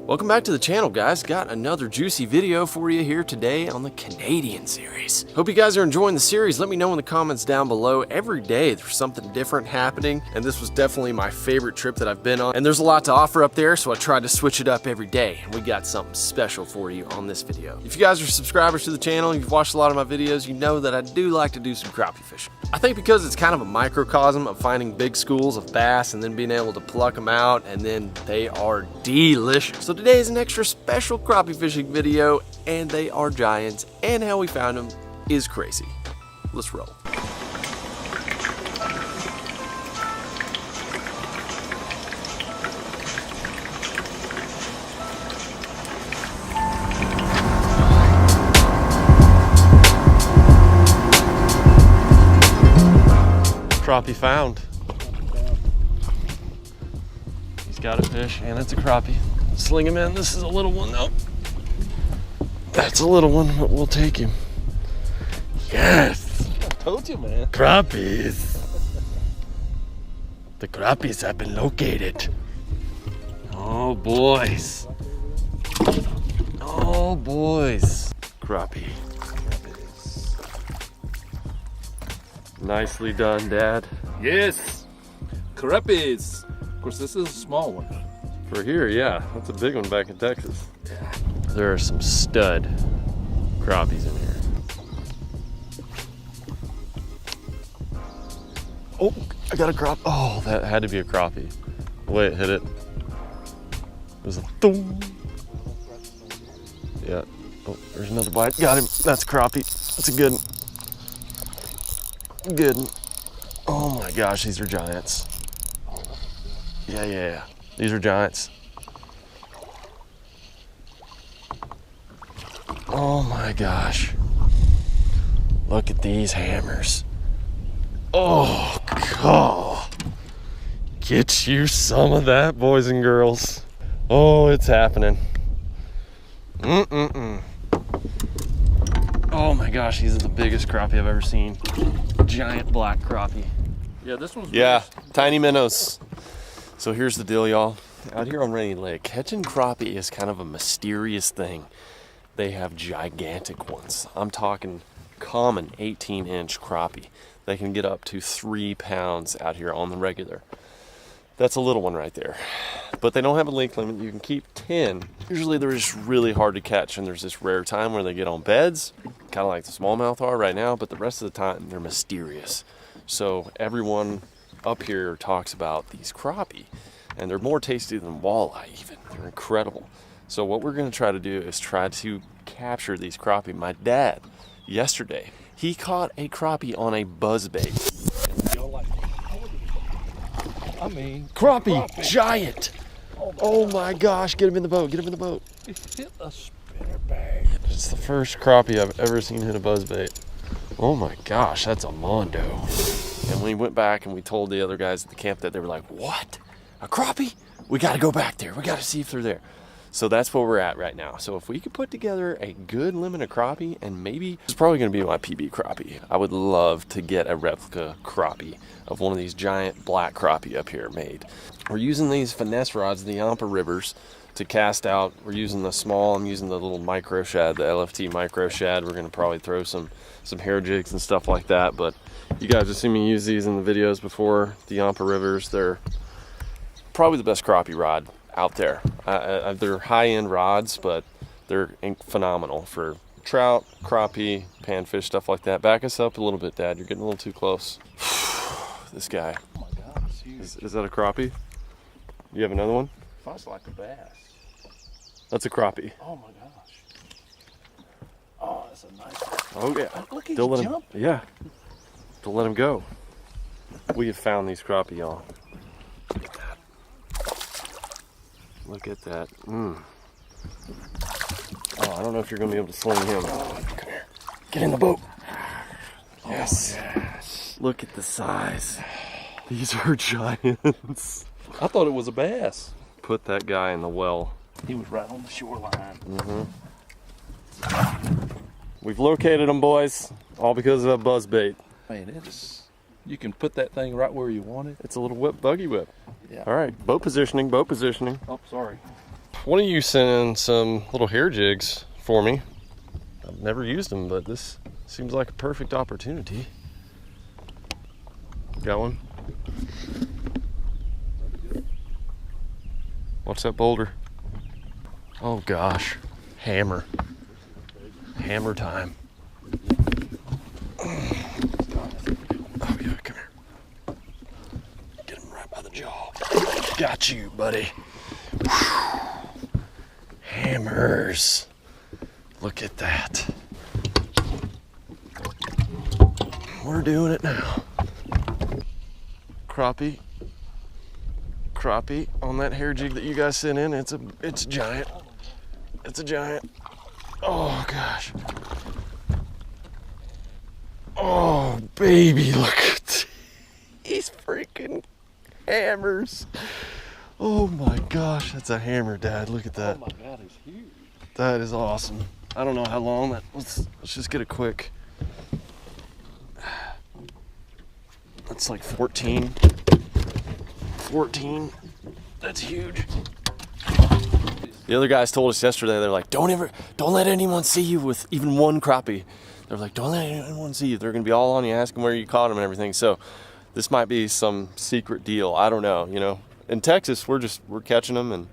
Welcome back to the channel, guys. Got another juicy video for you here today on the Canadian series. Hope you guys are enjoying the series. Let me know in the comments down below. Every day there's something different happening, and this was definitely my favorite trip that I've been on. And there's a lot to offer up there, so I tried to switch it up every day, and we got something special for you on this video. If you guys are subscribers to the channel, you've watched a lot of my videos, you know that I do like to do some crappie fishing. I think because it's kind of a microcosm of finding big schools of bass and then being able to pluck them out, and then they are delicious. So today is an extra special crappie fishing video, and they are giants, and how we found them is crazy. Let's roll. Crappie found. He's got a fish, and it's a crappie. Sling him in. This is a little one though. That's a little one, but we'll take him. Yes! I told you, man. Crappies. The crappies have been located. Oh, boys. Oh, boys. Crappie. Nicely done, Dad. Yes. Crappies. Of course, this is a small one. For here, yeah. That's a big one back in Texas. There are some stud crappies in here. Oh, I got a crappie. Oh, that had to be a crappie. The way it hit it. It was a thump. Yeah. Oh, there's another bite. Got him. That's a crappie. That's a good one. Good one. Oh my gosh, these are giants. Yeah. These are giants. Oh my gosh. Look at these hammers. Oh, God. Get you some of that, boys and girls. Oh, it's happening. Oh my gosh, these are the biggest crappie I've ever seen. Giant black crappie. Yeah, this one's tiny minnows. So here's the deal, y'all. Out here on Rainy Lake, catching crappie is kind of a mysterious thing. They have gigantic ones. I'm talking common 18-inch crappie. They can get up to 3 pounds out here on the regular. That's a little one right there. But they don't have a length limit. You can keep 10. Usually they're just really hard to catch, and there's this rare time where they get on beds, kind of like the smallmouth are right now, but the rest of the time they're mysterious. So everyone up here talks about these crappie, and they're more tasty than walleye even. They're incredible. So what we're gonna try to do is try to capture these crappie. My dad, yesterday, he caught a crappie on a buzzbait. I mean, Crappie, giant. Oh my gosh, get him in the boat, get him in the boat. It hit a spinnerbait. It's the first crappie I've ever seen hit a buzzbait. Oh my gosh, that's a mondo. And we went back and we told the other guys at the camp that, they were like, what? A crappie? We gotta go back there. We gotta see if they're there. So that's where we're at right now. So if we could put together a good limit of crappie, and maybe it's probably gonna be my PB crappie. I would love to get a replica crappie of one of these giant black crappie up here made. We're using these finesse rods, the Yampa Rivers, to cast out. We're using the small, I'm using the little micro shad, the LFT micro shad. We're gonna probably throw some hair jigs and stuff like that, but you guys have seen me use these in the videos before. The Yampa Rivers, they're probably the best crappie rod out there. They're high-end rods, but they're phenomenal for trout, crappie, panfish, stuff like that. Back us up a little bit, Dad. You're getting a little too close. This guy. Oh my God, it's huge. Is that a crappie? You have another one? Sounds like a bass. That's a crappie. Oh my gosh. Oh, that's a nice one. Oh yeah. Oh, look, he's Don't let him. jumping. Yeah. Don't let him go. We have found these crappie, y'all. Look at that. Look at that. Oh, I don't know if you're gonna be able to sling him. Come here. Get in the boat. Yes. Yes. Look at the size. These are giants. I thought it was a bass. Put that guy in the well. He was right on the shoreline. We've located them, boys. All because of a buzzbait. Man, you can put that thing right where you want it. It's a little buggy whip. Yeah. All right, boat positioning, boat positioning. Oh, sorry. one of you sent in some little hair jigs for me. I've never used them, but this seems like a perfect opportunity. Got one? What's that boulder? Oh gosh, hammer. Hammer time. Oh yeah, come here. Get him right by the jaw. Got you, buddy. Hammers. Look at that. We're doing it now. Crappie. Crappie on that hair jig that you guys sent in. It's a giant. It's a giant. Oh gosh. Oh baby, look at these freaking hammers. Oh my gosh, that's a hammer, Dad. Look at that. Oh my God, it's huge. That is awesome. I don't know how long that. Let's just get a quick. That's like 14. 14. That's huge. The other guys told us yesterday, they're like, don't let anyone see you with even one crappie. They're like, don't let anyone see you. They're gonna be all on you, asking where you caught them and everything. So this might be some secret deal. I don't know, you know. In Texas, we're catching them and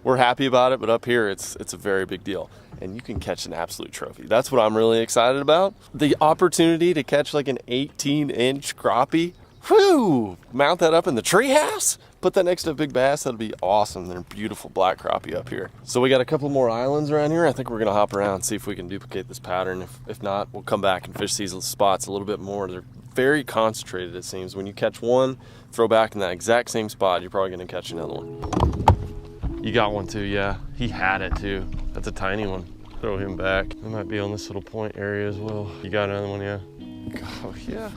we're happy about it, but up here it's a very big deal. And you can catch an absolute trophy. That's what I'm really excited about. The opportunity to catch like an 18-inch crappie. Whew! Mount that up in the treehouse. Put that next to a big bass. That'll be awesome. They're beautiful black crappie up here. So we got a couple more islands around here. I think we're gonna hop around and see if we can duplicate this pattern. If not, we'll come back and fish these spots a little bit more. They're very concentrated, it seems. When you catch one, throw back in that exact same spot, you're probably gonna catch another one. You got one too, yeah. He had it too. That's a tiny one. Throw him back. It might be on this little point area as well. You got another one, yeah? Oh yeah.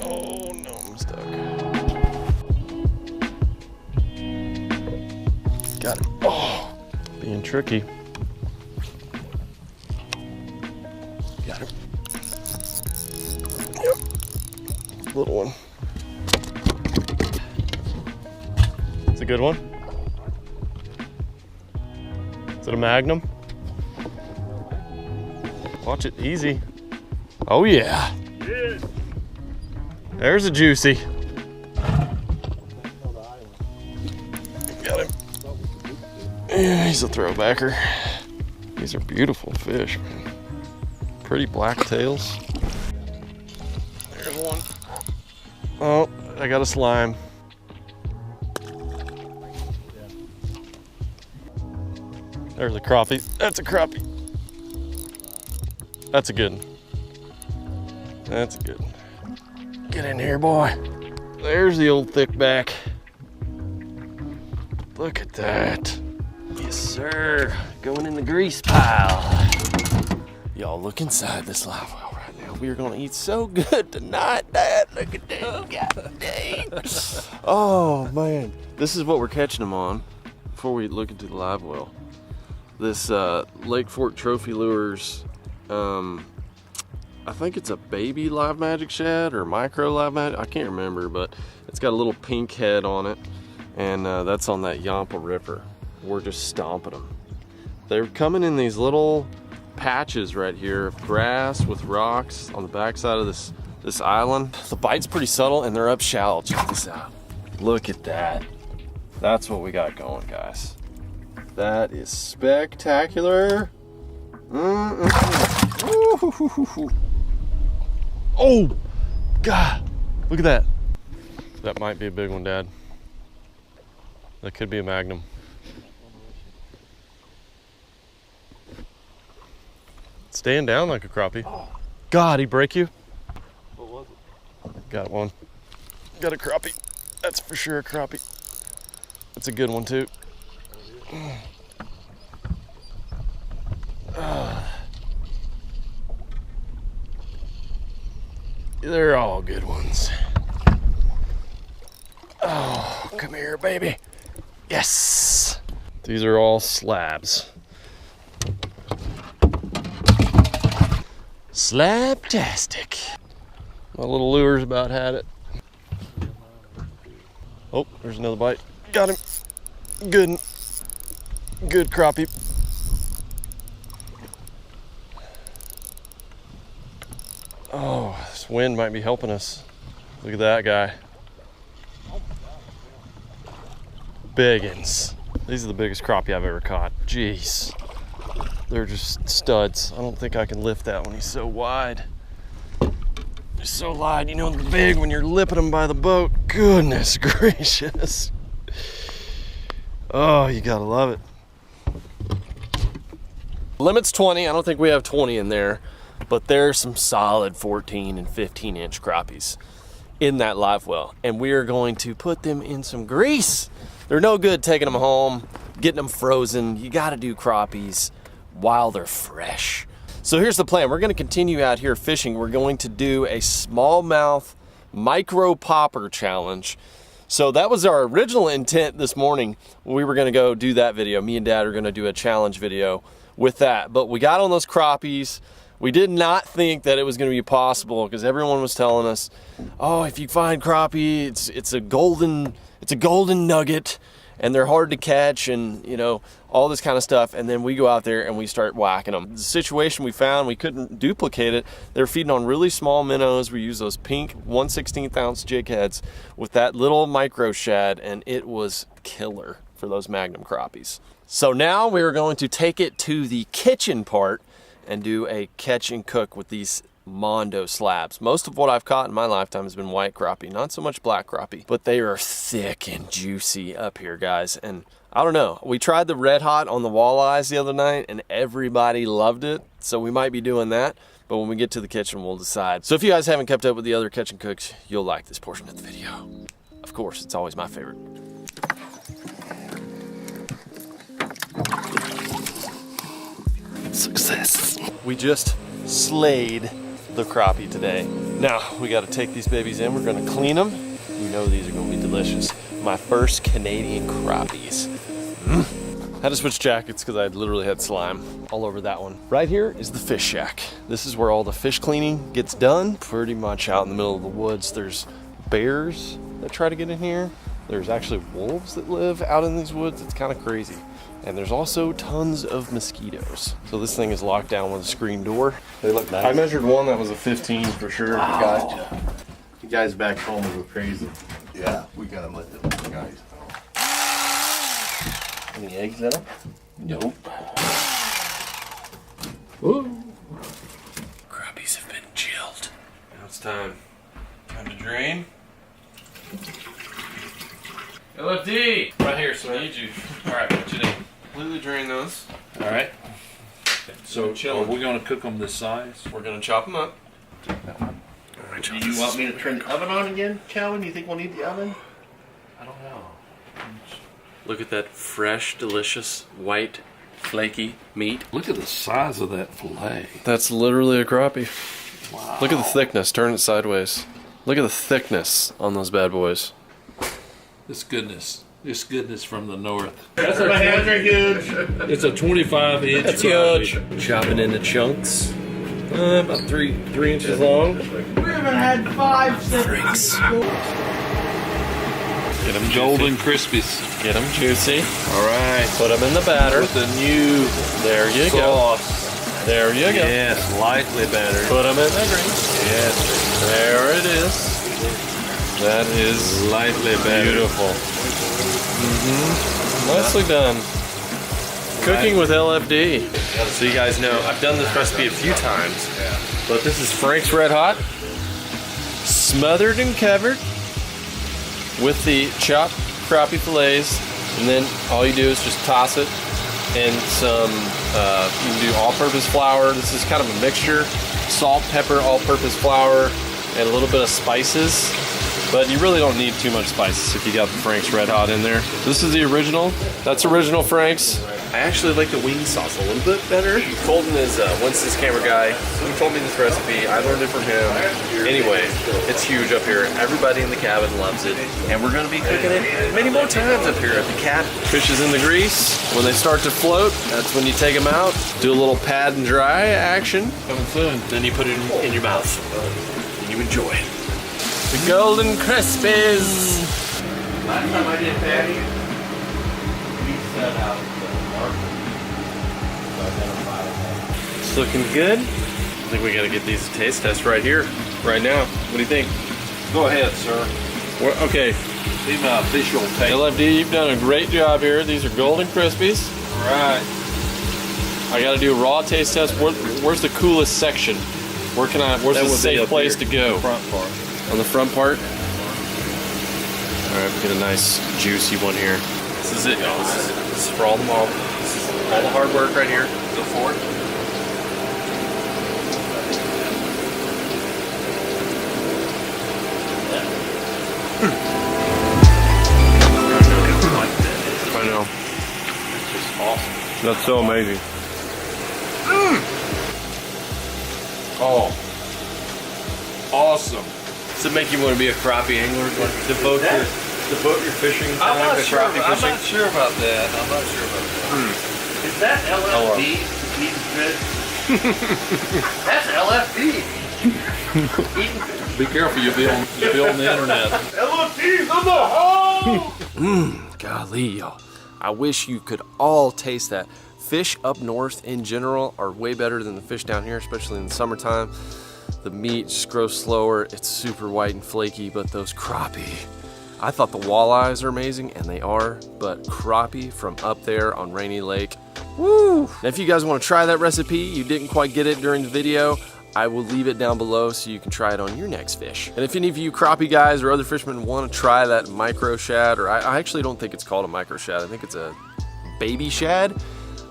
Oh no, I'm stuck. Got it. Oh, being tricky. Got it. Yep. Little one. It's a good one. Is it a Magnum? Watch it, easy. Oh yeah. There's a juicy. Got him. Yeah, he's a throwbacker. These are beautiful fish, man. Pretty black tails. There's one. Oh, I got a slime. There's a crappie. That's a crappie. That's a good one. That's a good one. Get in here, boy. There's the old thick back. Look at that. Yes, sir. Going in the grease pile. Y'all look inside this live well right now. We are gonna eat so good tonight, Dad. Look at that. God dang. Oh man. This is what we're catching them on before we look into the live well. This Lake Fork Trophy Lures, I think it's a baby live magic shad or micro live magic. I can't remember, but it's got a little pink head on it. And that's on that Yampa River. We're just stomping them. They're coming in these little patches right here of grass with rocks on the backside of this island. The bite's pretty subtle and they're up shallow. Check this out. Look at that. That's what we got going, guys. That is spectacular. Oh, God, look at that. That might be a big one, Dad. That could be a Magnum. Staying down like a crappie. God, he break you? What was it? Got one. Got a crappie. That's for sure a crappie. That's a good one too. They're all good ones. Oh, come here, baby. Yes. These are all slabs. Slabtastic. My little lure's about had it. Oh, there's another bite. Got him. Good. Good crappie. Oh, this wind might be helping us. Look at that guy. Biggins. These are the biggest crappie I've ever caught. Jeez. They're just studs. I don't think I can lift that one. He's so wide. He's so wide. You know, they're big when you're lipping them by the boat. Goodness gracious. Oh, you gotta love it. Limit's 20. I don't think we have 20 in there, but there's some solid 14 and 15 inch crappies in that live well. And we are going to put them in some grease. They're no good taking them home, getting them frozen. You gotta do crappies while they're fresh. So here's the plan. We're gonna continue out here fishing. We're going to do a smallmouth micro popper challenge. So that was our original intent this morning. We were gonna go do that video. Me and Dad are gonna do a challenge video with that. But we got on those crappies. We did not think that it was gonna be possible because everyone was telling us, oh, if you find crappie, it's a golden nugget and they're hard to catch and, you know, all this kind of stuff. And then we go out there and we start whacking them. The situation we found, we couldn't duplicate it. They're feeding on really small minnows. We use those pink 1/16 ounce jig heads with that little micro shad, and it was killer for those magnum crappies. So now we're going to take it to the kitchen part and do a catch and cook with these Mondo slabs. Most of what I've caught in my lifetime has been white crappie, not so much black crappie, but they are thick and juicy up here, guys. And I don't know, we tried the red hot on the walleyes the other night and everybody loved it, so we might be doing that, but when we get to the kitchen we'll decide. So if you guys haven't kept up with the other catch and cooks, you'll like this portion of the video. Of course, it's always my favorite. Success. We just slayed the crappie today. Now we got to take these babies in. We're going to clean them. You know these are going to be delicious. My first Canadian crappies. Had to switch jackets because I literally had slime all over that one. Right here is the fish shack. This is where all the fish cleaning gets done. Pretty much out in the middle of the woods. There's bears that try to get in here. There's actually wolves that live out in these woods. It's kind of crazy. And there's also tons of mosquitoes. So this thing is locked down with a screen door. They look nice. I measured one that was a 15 for sure. Wow. Gotcha. You guys back home will go crazy. Yeah, we gotta let them guys know. Any eggs in them? Nope. Ooh. Crappies have been chilled. Now it's time. Time to drain. LFD! Right here, so I need you. Alright, put it in. Completely drain those. Alright. So are we going to cook them this size? We're gonna chop them up. Do you want me to turn the oven on again, Calvin? You think we'll need the oven? I don't know. Look at that fresh, delicious, white, flaky meat. Look at the size of that fillet. That's literally a crappie. Wow. Look at the thickness. Turn it sideways. Look at the thickness on those bad boys. This goodness from the north. That's my hands are huge. It's a 25-inch. That's huge. Chopping into chunks. About three inches long. We haven't had 5 since. Get them golden crispies. Get them juicy. All right. Put them in the batter. With the new There you sauce. go. There you go. Yes, lightly battered. Put them in the grease. Yes. There it is. That is Lightly battered. beautiful. Nicely done. Cooking with LFD. So you guys know, I've done this recipe a few times, but this is Frank's Red Hot, smothered and covered with the chopped crappie fillets, and then all you do is just toss it in some, you can do all-purpose flour. This is kind of a mixture, salt, pepper, all-purpose flour, and a little bit of spices. But you really don't need too much spices if you got the Frank's Red Hot in there. This is the original. That's original Frank's. I actually like the wing sauce a little bit better. Colton is Winston's camera guy. He told me this recipe. I learned it from him. Anyway, it's huge up here. Everybody in the cabin loves it. And we're going to be cooking it many more times up here at the cabin. Fish is in the grease. When they start to float, that's when you take them out. Do a little pad and dry action. Coming soon. Then you put it in your mouth. And you enjoy it. The golden crispies. Last time I did patty, set out the marker to identify that. It's looking good. I think we gotta get these taste tests right here, right now. What do you think? Go ahead, sir. Okay, Be my official taste. LFD, you've done a great job here. These are golden crispies. All right. I gotta do a raw taste test. Where's the coolest section? Where's That the would be safe up place here, to go? the front part. On the front part? All right, get a nice juicy one here. This is it, y'all. This is for all the mom. This is all the hard work right here. Go for it. I know. It's just awesome. That's so amazing. Oh. Awesome. Does it make you want to be a crappie angler? Like, devote your fishing I'm time not to sure. crappie I'm fishing? not sure about that. I'm not sure about that. Is that LFD? Eating fish? That's LFD. Eating fish. Be careful. You'll be on the internet. LFD's in the hole! Golly, y'all. I wish you could all taste that. Fish up north in general are way better than the fish down here, especially in the summertime. The meat just grows slower. It's super white and flaky, but those crappie, I thought the walleyes are amazing, and they are, but crappie from up there on Rainy Lake, woo! Now, if you guys want to try that recipe, you didn't quite get it during the video, I will leave it down below so you can try it on your next fish. And if any of you crappie guys or other fishermen want to try that micro shad, or I actually don't think it's called a micro shad, I think it's a baby shad.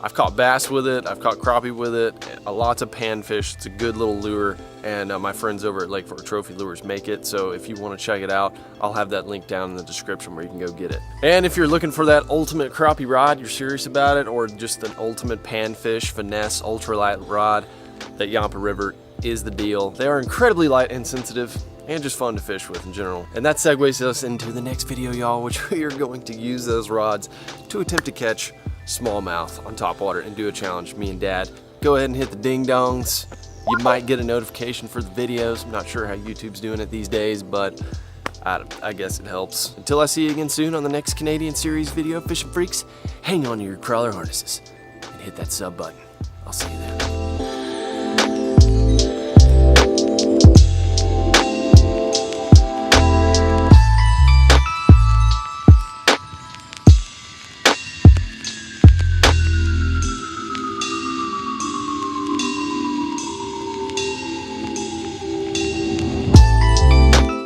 I've caught bass with it, I've caught crappie with it, lots of panfish. It's a good little lure, and my friends over at Lake Fork Trophy Lures make it, so if you want to check it out, I'll have that link down in the description where you can go get it. And if you're looking for that ultimate crappie rod, you're serious about it, or just an ultimate panfish finesse ultralight rod, that Yampa River is the deal. They are incredibly light and sensitive, and just fun to fish with in general. And that segues us into the next video, y'all, which we are going to use those rods to attempt to catch smallmouth on top water and do a challenge. Me and Dad, go ahead and hit the ding dongs. You might get a notification for the videos. I'm not sure how YouTube's doing it these days, but I guess it helps. Until I see you again soon on the next Canadian Series video, Fishing Freaks, hang on to your crawler harnesses and hit that sub button. I'll see you there.